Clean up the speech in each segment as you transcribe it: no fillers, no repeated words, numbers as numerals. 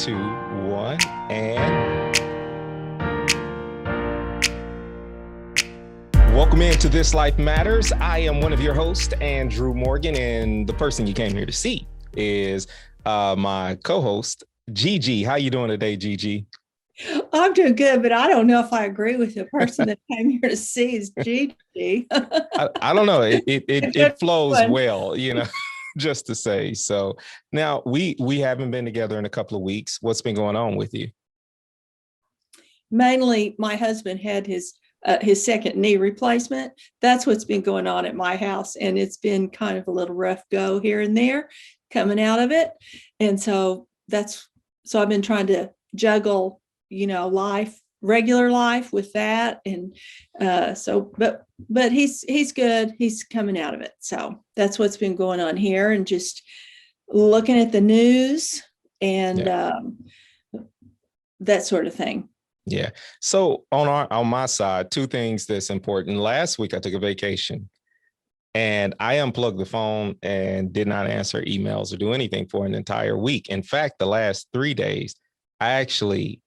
two, one, and welcome into This Life Matters. I am one of your hosts, Andrew Morgan, and the person you came here to see is my co-host, GG. How you doing today, GG? I'm doing good, but I don't know if I agree with the person that came here to see is GG. I don't know. It flows well, just to say. So now we haven't been together in a couple of weeks. What's been going on with you? Mainly, my husband had his second knee replacement. That's what's been going on at my house, and it's been kind of a little rough go here and there, coming out of it, and so I've been trying to juggle, regular life with that, and but he's good. He's coming out of it, so that's what's been going on here, and just looking at the news and that sort of thing. Yeah. So on my side, two things that's important. Last week I took a vacation and I unplugged the phone and did not answer emails or do anything for an entire week. In fact, the last 3 days, I actually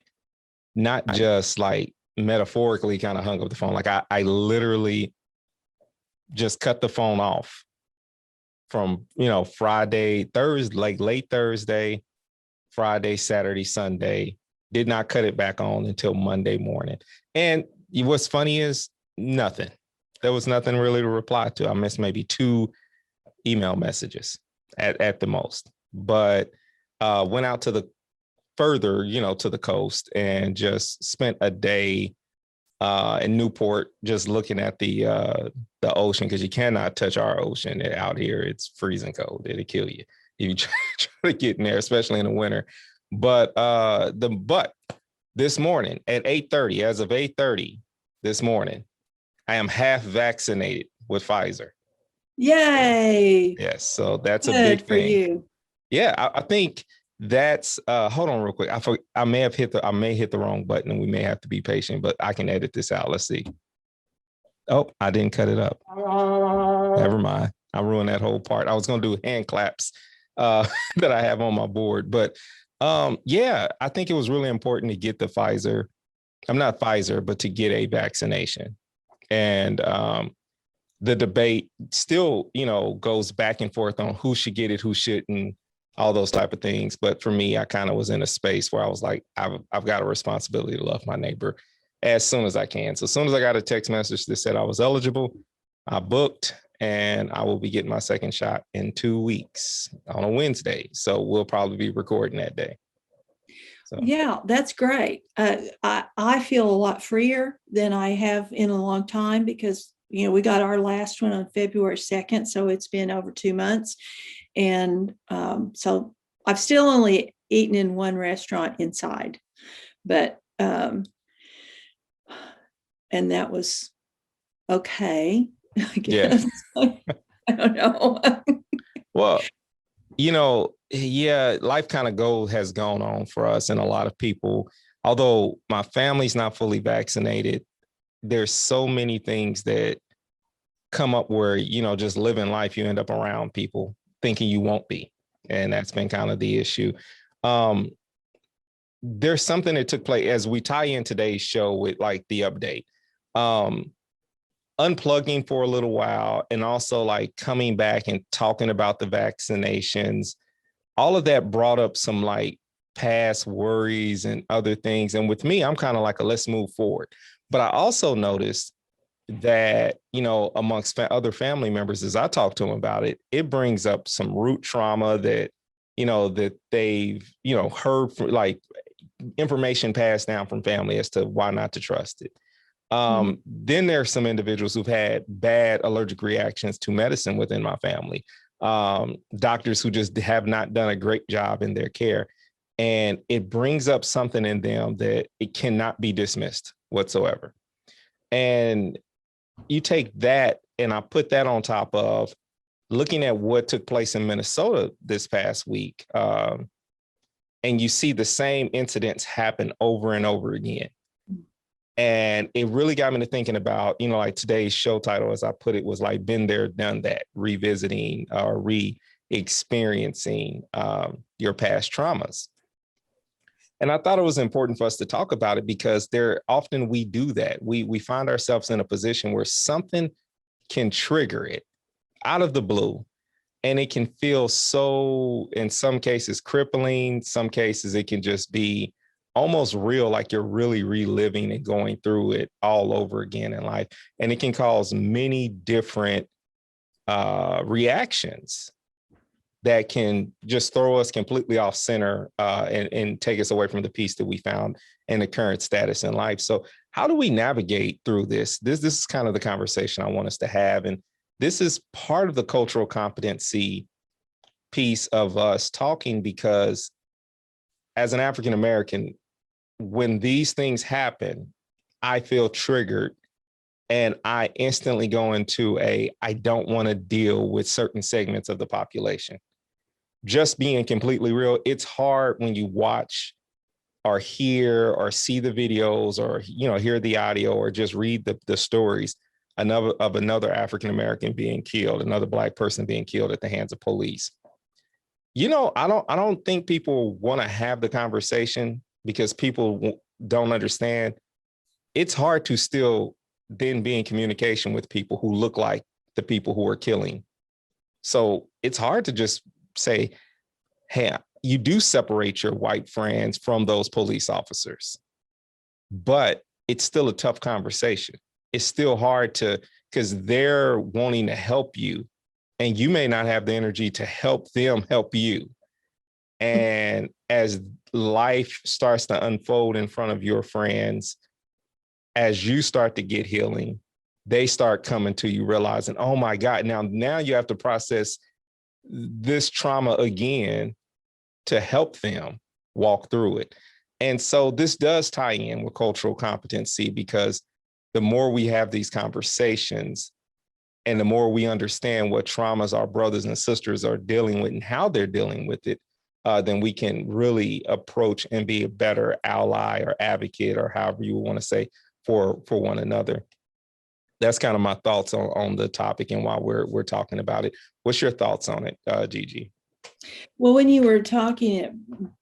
not just like metaphorically kind of hung up the phone. Like I literally just cut the phone off from, Friday, Thursday, like late Thursday, Friday, Saturday, Sunday. Did not cut it back on until Monday morning. And what's funny is nothing. There was nothing really to reply to. I missed maybe 2 email messages at the most, but went out to the further, to the coast and just spent a day in Newport, just looking at the ocean, because you cannot touch our ocean out here. It's freezing cold. It'll kill you if you try to get in there, especially in the winter. But this morning at 8:30, as of 8:30 this morning, I am half vaccinated with Pfizer. Yay! Yes, so that's Good a big for thing. You. Yeah, I think that's hold on real quick. I may hit the wrong button and we may have to be patient, but I can edit this out. Let's see. Oh, I didn't cut it up. Never mind. I ruined that whole part. I was going to do hand claps that I have on my board, but I think it was really important to get the Pfizer. I'm not Pfizer, but to get a vaccination. And the debate still, goes back and forth on who should get it, who shouldn't, all those type of things. But for me, I kind of was in a space where I was like, I've got a responsibility to love my neighbor as soon as I can. So as soon as I got a text message that said I was eligible, I booked. And I will be getting my second shot in 2 weeks on a Wednesday. So we'll probably be recording that day. So. Yeah, that's great. I feel a lot freer than I have in a long time because, we got our last one on February 2nd. So it's been over 2 months. And so I've still only eaten in one restaurant inside, but and that was okay. I guess. Yeah. I don't know. Well, life kind of has gone on for us and a lot of people. Although my family's not fully vaccinated, there's so many things that come up where, just living life, you end up around people thinking you won't be. And that's been kind of the issue. There's something that took place as we tie in today's show with like the update. Unplugging for a little while and also like coming back and talking about the vaccinations, all of that brought up some like past worries and other things. And with me, I'm kind of like let's move forward. But I also noticed that, amongst other family members, as I talk to them about it, it brings up some root trauma that, that they've, heard from, like information passed down from family as to why not to trust it. Then there are some individuals who've had bad allergic reactions to medicine within my family. Doctors who just have not done a great job in their care. And it brings up something in them that it cannot be dismissed whatsoever. And you take that and I put that on top of looking at what took place in Minnesota this past week. And you see the same incidents happen over and over again. And it really got me to thinking about, like today's show title, as I put it, was like, been there, done that, revisiting or re-experiencing your past traumas. And I thought it was important for us to talk about it because there often we do that. We find ourselves in a position where something can trigger it out of the blue. And it can feel so, in some cases, crippling. Some cases, it can just be almost real, like you're really reliving and going through it all over again in life. And it can cause many different reactions that can just throw us completely off center and take us away from the peace that we found in the current status in life. So how do we navigate through this? This is kind of the conversation I want us to have. And this is part of the cultural competency piece of us talking, because as an African American, when these things happen, I feel triggered and I instantly go into I don't want to deal with certain segments of the population. Just being completely real, it's hard when you watch or hear or see the videos or, hear the audio or just read the stories another African American being killed, another Black person being killed at the hands of police. I don't think people want to have the conversation because people don't understand. It's hard to still then be in communication with people who look like the people who are killing. So it's hard to just say, hey, you do separate your white friends from those police officers, but it's still a tough conversation. It's still hard because they're wanting to help you and you may not have the energy to help them help you. And as life starts to unfold in front of your friends, as you start to get healing, they start coming to you realizing, oh my God, now you have to process this trauma again to help them walk through it. And so this does tie in with cultural competency, because the more we have these conversations and the more we understand what traumas our brothers and sisters are dealing with and how they're dealing with it, then we can really approach and be a better ally or advocate, or however you want to say, for one another. That's kind of my thoughts on the topic and why we're talking about it. What's your thoughts on it, Gigi? Well, when you were talking, it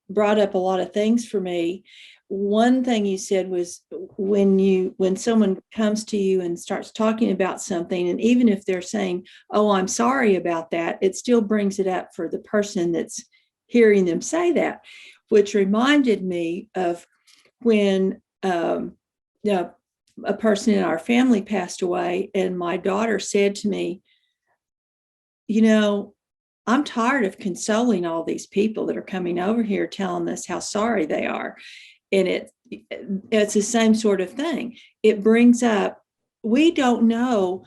brought up a lot of things for me. One thing you said was when someone comes to you and starts talking about something, and even if they're saying, oh, I'm sorry about that, it still brings it up for the person that's hearing them say that, which reminded me of when a person in our family passed away, and my daughter said to me, I'm tired of consoling all these people that are coming over here telling us how sorry they are. And it's the same sort of thing. It brings up, we don't know,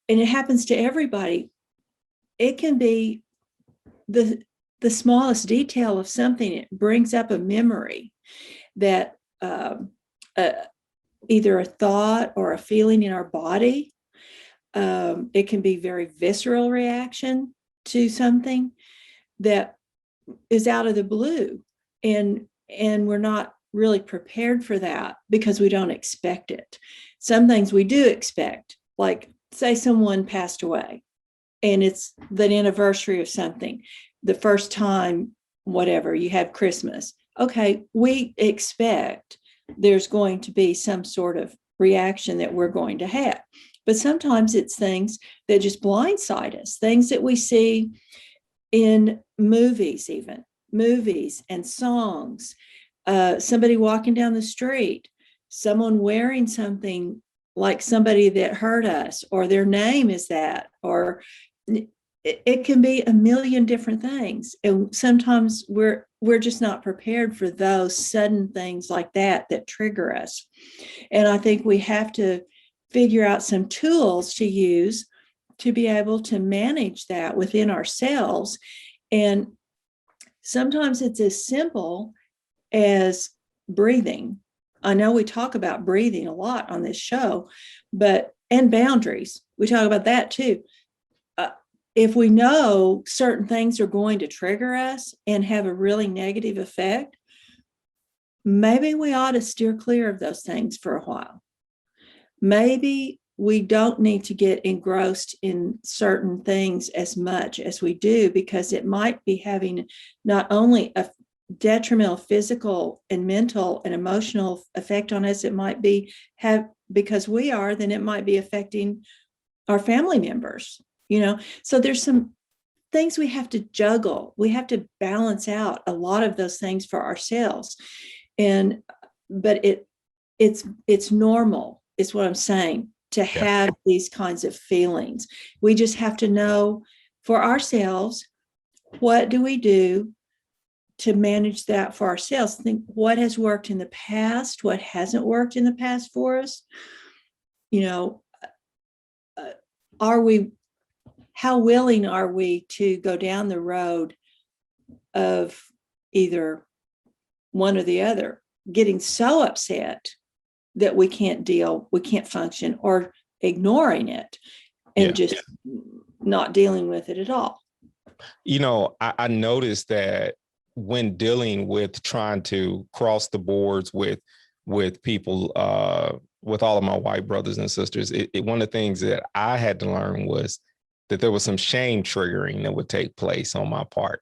and it happens to everybody. It can be the smallest detail of something. It brings up a memory that either a thought or a feeling in our body. It can be very visceral reaction to something that is out of the blue, and we're not really prepared for that because we don't expect it. Some things we do expect, like say someone passed away and it's the anniversary of something, the first time, whatever, you have Christmas. Okay, we expect there's going to be some sort of reaction that we're going to have. But sometimes it's things that just blindside us, things that we see in movies, even movies and songs, somebody walking down the street, someone wearing something like somebody that hurt us, or their name is that, or it can be a million different things. And sometimes we're just not prepared for those sudden things like that trigger us. And I think we have to figure out some tools to use to be able to manage that within ourselves. And sometimes it's as simple as breathing. I know we talk about breathing a lot on this show, and boundaries. We talk about that too. If we know certain things are going to trigger us and have a really negative effect, maybe we ought to steer clear of those things for a while. Maybe we don't need to get engrossed in certain things as much as we do, because it might be having not only detrimental physical and mental and emotional effect on us it might be have because we are, then it might be affecting our family members, so there's some things we have to juggle. We have to balance out a lot of those things for ourselves. But it's normal, is what I'm saying, to have these kinds of feelings. We just have to know for ourselves, what do we do to manage that for ourselves? Think what has worked in the past, what hasn't worked in the past for us. Are we, how willing are we to go down the road of either one or the other, getting so upset that we can't function, or ignoring it and just not dealing with it at all? I noticed that when dealing with trying to cross the boards with people, with all of my white brothers and sisters, one of the things that I had to learn was that there was some shame triggering that would take place on my part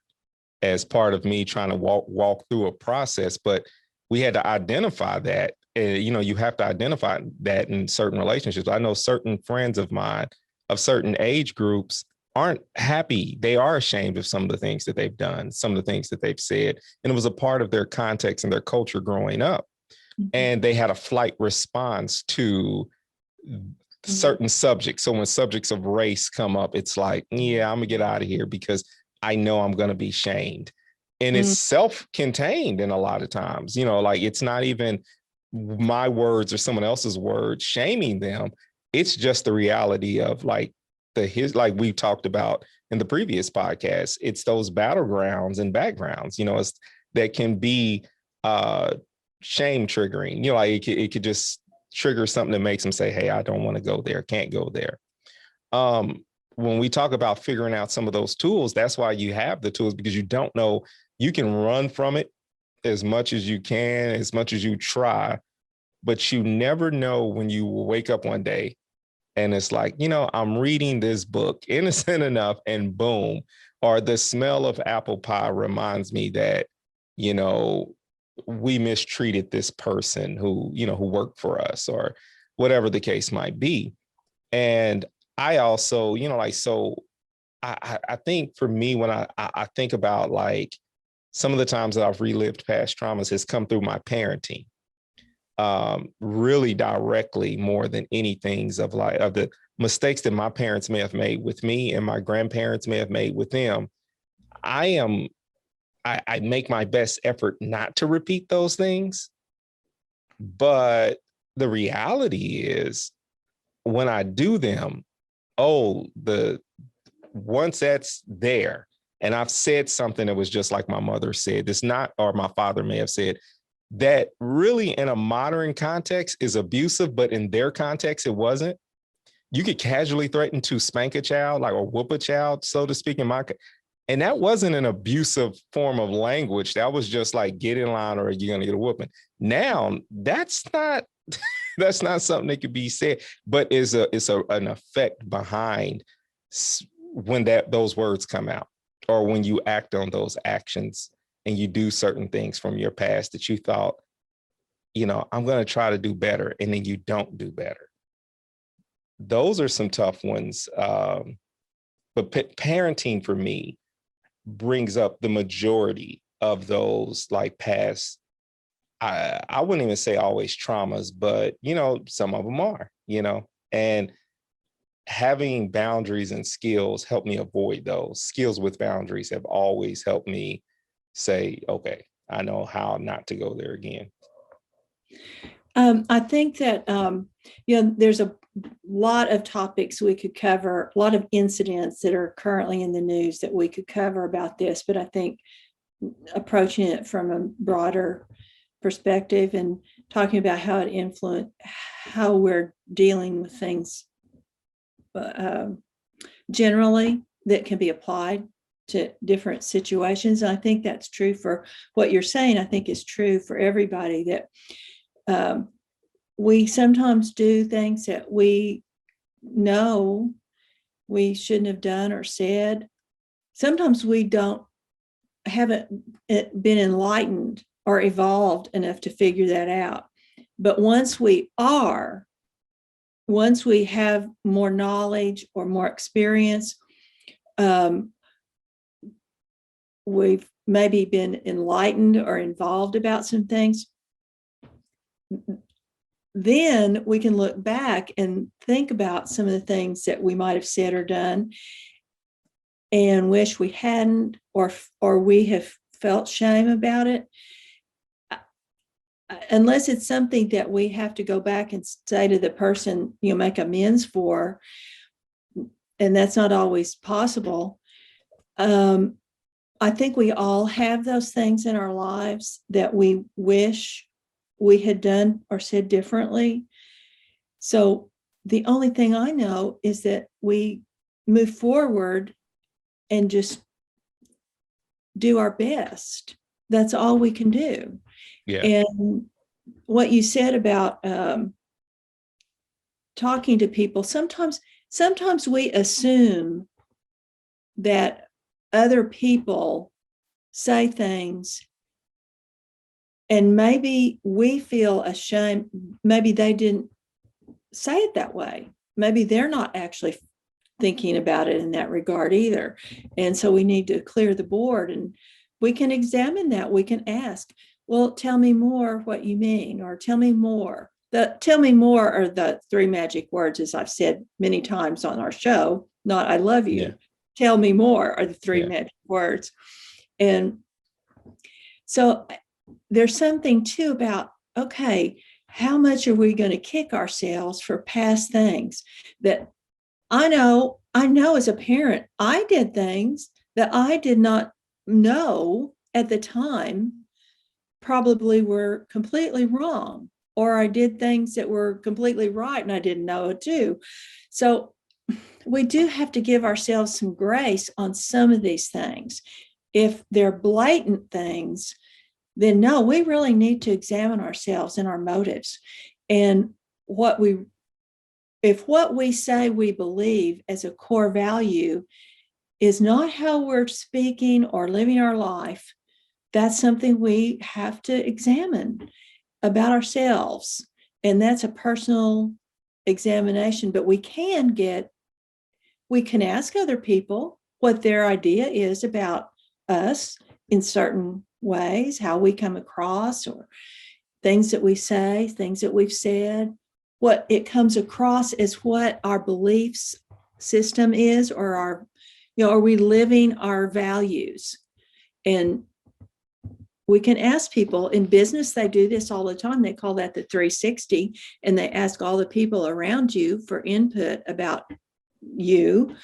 as part of me trying to walk through a process. But we had to identify that. You have to identify that in certain relationships. I know certain friends of mine of certain age groups aren't happy. They are ashamed of some of the things that they've done, some of the things that they've said. And it was a part of their context and their culture growing up. Mm-hmm. And they had a flight response to certain subjects. So when subjects of race come up, it's like, yeah, I'm gonna get out of here because I know I'm gonna be shamed. And it's self-contained in a lot of times, like it's not even my words or someone else's words shaming them. It's just the reality of like like we talked about in the previous podcast, it's those battlegrounds and backgrounds, that can be shame triggering, like it could just trigger something that makes them say, hey, I don't want to go there, can't go there. When we talk about figuring out some of those tools, that's why you have the tools, because you don't know, you can run from it as much as you can, as much as you try, but you never know when you wake up one day and it's like, I'm reading this book, innocent enough, and boom, or the smell of apple pie reminds me that, we mistreated this person who worked for us, or whatever the case might be. And I also, so I think for me, when I think about like some of the times that I've relived past traumas has come through my parenting, really directly, more than anything of the mistakes that my parents may have made with me and my grandparents may have made with them. I make my best effort not to repeat those things. But the reality is when I do them, once that's there, and I've said something that was just like my mother said, or my father may have said, that really in a modern context is abusive, but in their context, it wasn't. You could casually threaten to spank a child, like, or whoop a child, so to speak, and that wasn't an abusive form of language. That was just like, get in line or you're going to get a whooping. Now, that's not something that could be said, but it's an effect behind when those words come out, or when you act on those actions and you do certain things from your past that you thought, I'm going to try to do better, and then you don't do better. Those are some tough ones. But parenting for me brings up the majority of those like past, I wouldn't even say always traumas, but some of them are, and having boundaries and skills help me avoid those. Skills with boundaries have always helped me say, okay, I know how not to go there again. I think that, there's a lot of topics we could cover, a lot of incidents that are currently in the news that we could cover about this, but I think approaching it from a broader perspective and talking about how it influenced how we're dealing with things generally that can be applied to different situations. And I think that's true for what you're saying. I think it's true for everybody that we sometimes do things that we know we shouldn't have done or said. Sometimes we don't haven't been enlightened or evolved enough to figure that out. But once we have more knowledge or more experience, we've maybe been enlightened or involved about some things, then we can look back and think about some of the things that we might have said or done and wish we hadn't, or we have felt shame about it. Unless it's something that we have to go back and say to the person, make amends for, and that's not always possible. I think we all have those things in our lives that we wish we had done or said differently. So the only thing I know is that we move forward and just do our best. That's all we can do. Yeah. And what you said about talking to people, sometimes we assume that other people say things and maybe we feel ashamed. Maybe they didn't say it that way. Maybe they're not actually thinking about it in that regard either. And so we need to clear the board, and we can examine that. We can ask, well, tell me more what you mean, or tell me more. Tell me more are the 3 magic words, as I've said many times on our show, not I love you. Yeah. Tell me more are the 3 magic words. And so there's something too about, okay, how much are we going to kick ourselves for past things that I know as a parent, I did things that I did not know at the time probably were completely wrong, or I did things that were completely right and I didn't know it too. So we do have to give ourselves some grace on some of these things. If they're blatant things, then no, we really need to examine ourselves and our motives. And if what we say we believe as a core value is not how we're speaking or living our life, that's something we have to examine about ourselves. And that's a personal examination, but we can ask other people what their idea is about us in certain ways, how we come across, or things that we say, things that we've said, what it comes across as what our beliefs system is, or are we living our values? And we can ask people in business, they do this all the time. They call that the 360, and they ask all the people around you for input about you,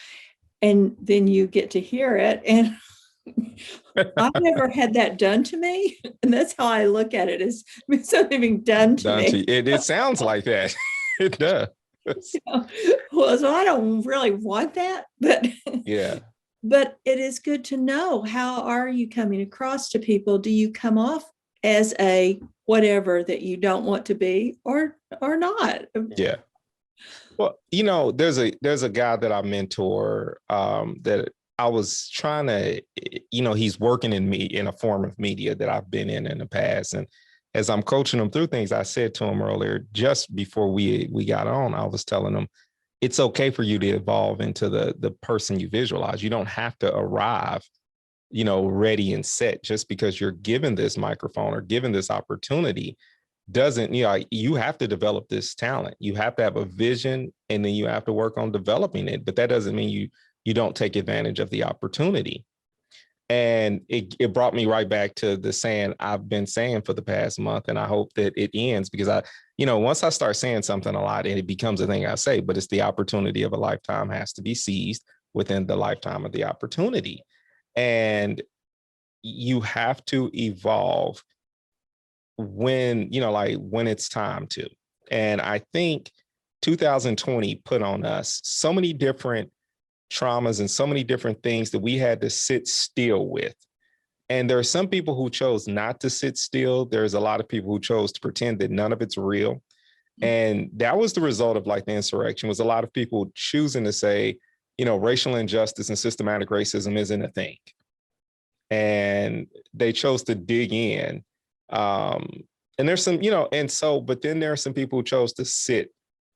and then you get to hear it. And I've never had that done to me, and that's how I look at it, as something being done to me. It sounds like that. It does. Well, so I don't really want that, but yeah. But it is good to know, how are you coming across to people? Do you come off as a whatever that you don't want to be, or not? Yeah. Well, there's a guy that I mentor that I was trying to, he's working in a form of media that I've been in the past. And as I'm coaching him through things, I said to him earlier, just before we got on, I was telling him, it's okay for you to evolve into the person you visualize. You don't have to arrive, ready and set. Just because you're given this microphone or given this opportunity doesn't, you have to develop this talent. You have to have a vision, and then you have to work on developing it. But that doesn't mean you don't take advantage of the opportunity. And it brought me right back to the saying I've been saying for the past month, and I hope that it ends, because once I start saying something a lot, and it becomes a thing I say, but it's the opportunity of a lifetime has to be seized within the lifetime of the opportunity. And you have to evolve when it's time to. And I think 2020 put on us so many different traumas and so many different things that we had to sit still with. And there are some people who chose not to sit still. There's a lot of people who chose to pretend that none of it's real. And that was the result of the insurrection, was a lot of people choosing to say, racial injustice and systematic racism isn't a thing. and they chose to dig in. And there's some, but then there are some people who chose to sit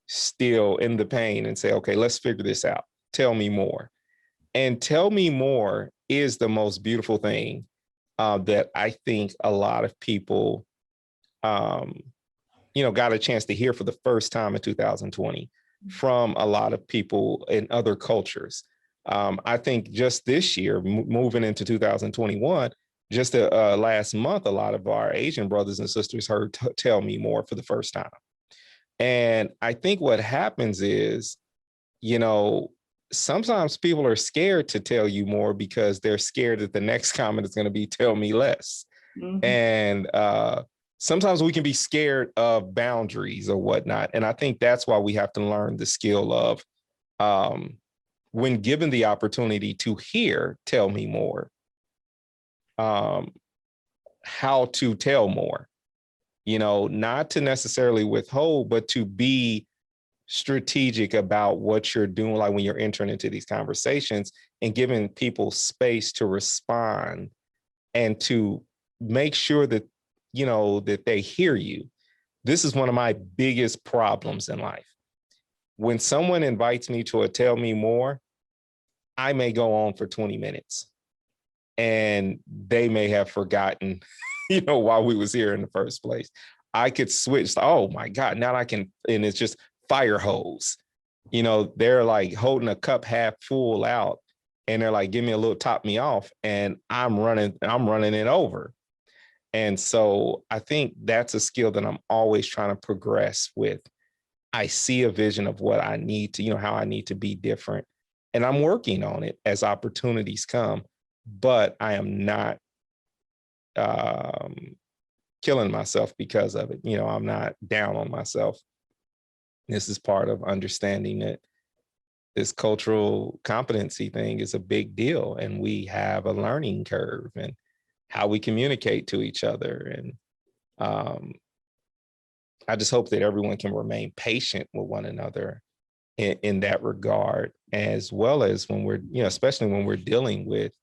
still in the pain and say, okay, let's figure this out. Tell me more. And tell me more is the most beautiful thing that I think a lot of people, got a chance to hear for the first time in 2020 from a lot of people in other cultures. I think just this year, moving into 2021, just last month, a lot of our Asian brothers and sisters heard Tell Me More for the first time. And I think what happens is, sometimes people are scared to tell you more because they're scared that the next comment is going to be tell me less. Mm-hmm. And sometimes we can be scared of boundaries or whatnot. And I think that's why we have to learn the skill of when given the opportunity to hear, tell me more, how to tell more, not to necessarily withhold, but to be strategic about what you're doing, like when you're entering into these conversations and giving people space to respond and to make sure that, that they hear you. This is one of my biggest problems in life. When someone invites me to a tell me more, I may go on for 20 minutes and they may have forgotten, why we was here in the first place. I could switch. Oh my God, now I can, and it's just fire hose. They're like holding a cup half full out and they're like, give me a little top me off. And I'm running it over. And so I think that's a skill that I'm always trying to progress with. I see a vision of what I need to, how I need to be different. And I'm working on it as opportunities come, but I am not killing myself because of it. I'm not down on myself. This is part of understanding that this cultural competency thing is a big deal, and we have a learning curve and how we communicate to each other. And I just hope that everyone can remain patient with one another in that regard, as well as when we're, especially when we're dealing with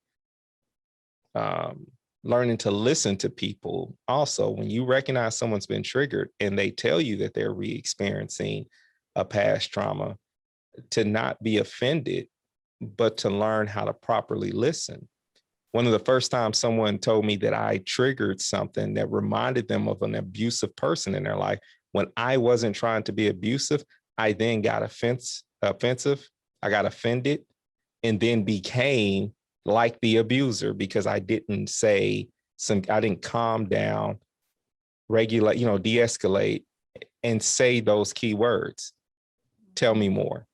learning to listen to people. Also, when you recognize someone's been triggered and they tell you that they're re-experiencing a past trauma, to not be offended, but to learn how to properly listen. One of the first times someone told me that I triggered something that reminded them of an abusive person in their life, when I wasn't trying to be abusive, I then got offensive. I got offended and then became like the abuser because I didn't I didn't calm down, regulate, de-escalate and say those key words. Tell me more,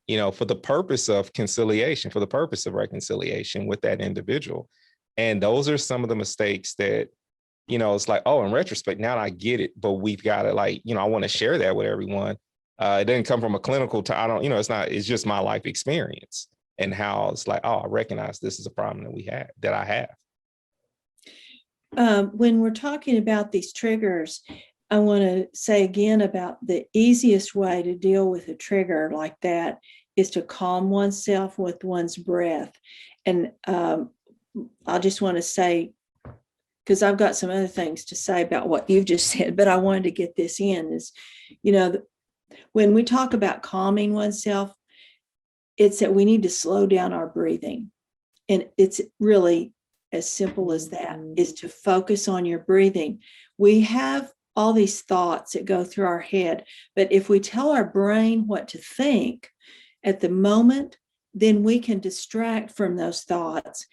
for the purpose of conciliation, for the purpose of reconciliation with that individual. And those are some of the mistakes that, it's like, oh, in retrospect, now I get it, but we've got to I want to share that with everyone. It doesn't come from a clinical, it's just my life experience and how it's like, oh, I recognize this is a problem that I have. When we're talking about these triggers, I want to say again about the easiest way to deal with a trigger like that is to calm oneself with one's breath. And I just want to say, because I've got some other things to say about what you've just said, but I wanted to get this in is, when we talk about calming oneself, it's that we need to slow down our breathing. And it's really as simple as that, is to focus on your breathing. We have all these thoughts that go through our head, but if we tell our brain what to think at the moment, then we can distract from those thoughts.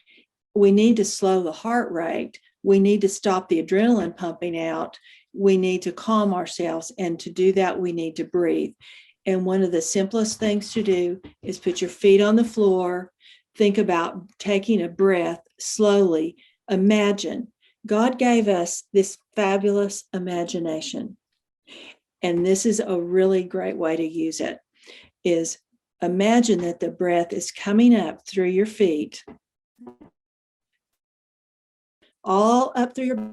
We need to slow the heart rate. We need to stop the adrenaline pumping out. We need to calm ourselves. And to do that, we need to breathe. And one of the simplest things to do is put your feet on the floor. Think about taking a breath slowly. Imagine God gave us this fabulous imagination. And this is a really great way to use it, is imagine that the breath is coming up through your feet, all up through your,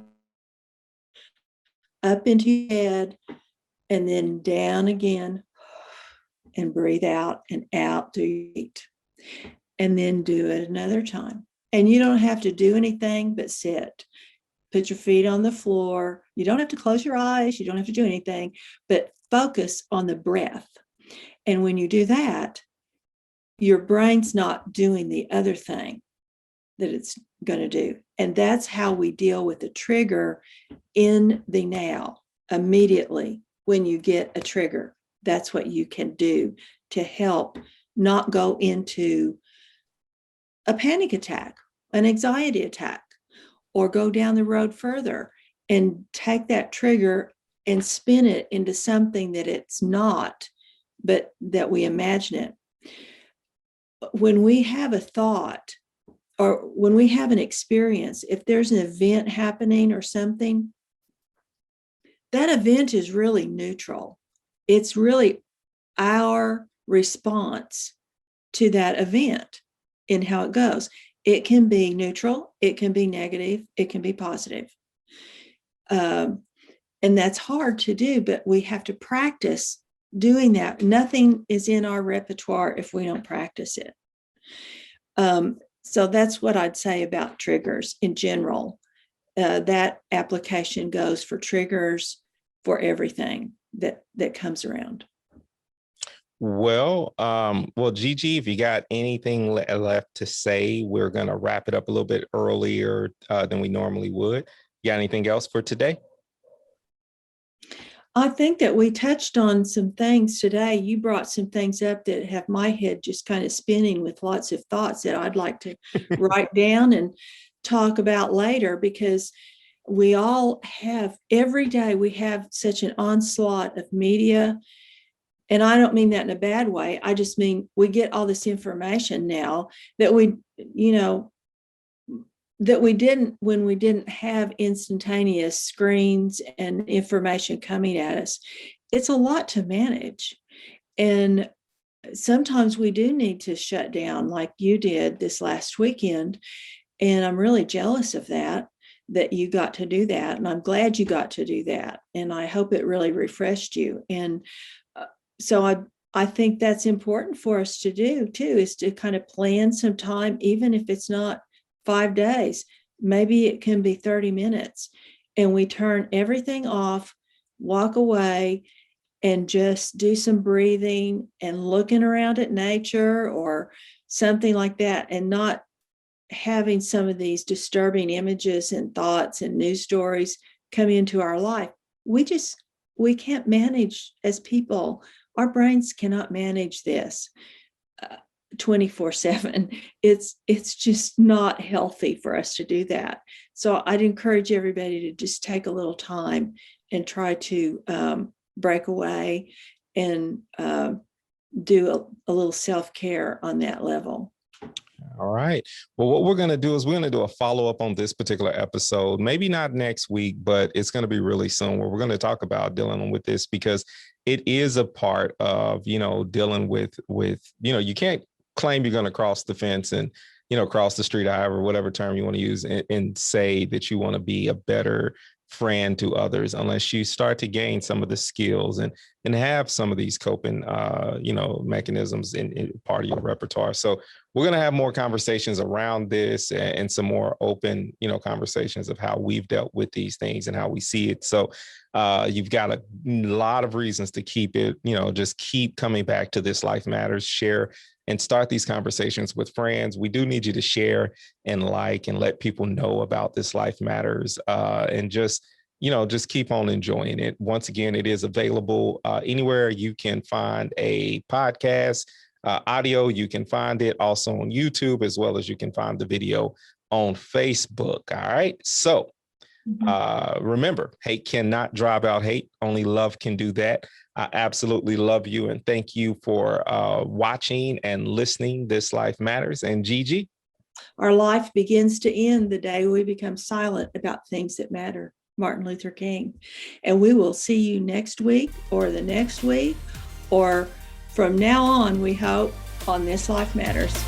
up into your head, and then down again, and breathe out and out through your feet. And then do it another time. And you don't have to do anything but sit. Put your feet on the floor. You don't have to close your eyes. You don't have to do anything, but focus on the breath. And when you do that, your brain's not doing the other thing that it's going to do. And that's how we deal with the trigger in the now, immediately when you get a trigger. That's what you can do to help not go into a panic attack, an anxiety attack, or go down the road further and take that trigger and spin it into something that it's not, but that we imagine it. When we have a thought or when we have an experience, if there's an event happening or something, that event is really neutral. It's really our response to that event and how it goes. It can be neutral, it can be negative, it can be positive. And that's hard to do, but we have to practice doing that. Nothing is in our repertoire if we don't practice it. So that's what I'd say about triggers in general. That application goes for triggers for everything that comes around. Well, Gigi, if you got anything left to say, we're going to wrap it up a little bit earlier than we normally would. You got anything else for today? I think that we touched on some things today. You brought some things up that have my head just kind of spinning with lots of thoughts that I'd like to write down and talk about later, because we all have, every day we have such an onslaught of media. And I don't mean that in a bad way. I just mean we get all this information now that that we didn't when we didn't have instantaneous screens and information coming at us. It's a lot to manage. And sometimes we do need to shut down like you did this last weekend. And I'm really jealous of that you got to do that. And I'm glad you got to do that. And I hope it really refreshed you. And so I think that's important for us to do too, is to kind of plan some time, even if it's not 5 days, maybe it can be 30 minutes, and we turn everything off, walk away, and just do some breathing and looking around at nature or something like that, and not having some of these disturbing images and thoughts and news stories come into our life. We can't manage as people. Our brains cannot manage this 24/7. It's just not healthy for us to do that. So I'd encourage everybody to just take a little time and try to break away and do a little self-care on that level. All right. Well, what we're going to do is we're going to do a follow-up on this particular episode, maybe not next week, but it's going to be really soon, where we're going to talk about dealing with this, because it is a part of, dealing with, you can't claim you're going to cross the fence and, cross the street, however, whatever term you want to use, and say that you want to be a better friend to others unless you start to gain some of the skills and have some of these coping mechanisms in part of your repertoire. So we're going to have more conversations around this and some more open conversations of how we've dealt with these things and how we see it. So you've got a lot of reasons to keep it, just keep coming back to This Life Matters, share and start these conversations with friends. We do need you to share and and let people know about This Life Matters, and just keep on enjoying it. Once again, it is available anywhere you can find a podcast, audio. You can find it also on YouTube, as well as you can find the video on Facebook. All right. So remember, hate cannot drive out hate. Only love can do that. I absolutely love you, and thank you for watching and listening. This Life Matters. And Gigi? Our life begins to end the day we become silent about things that matter. Martin Luther King. And we will see you next week or the next week, or from now on, we hope, on This Life Matters.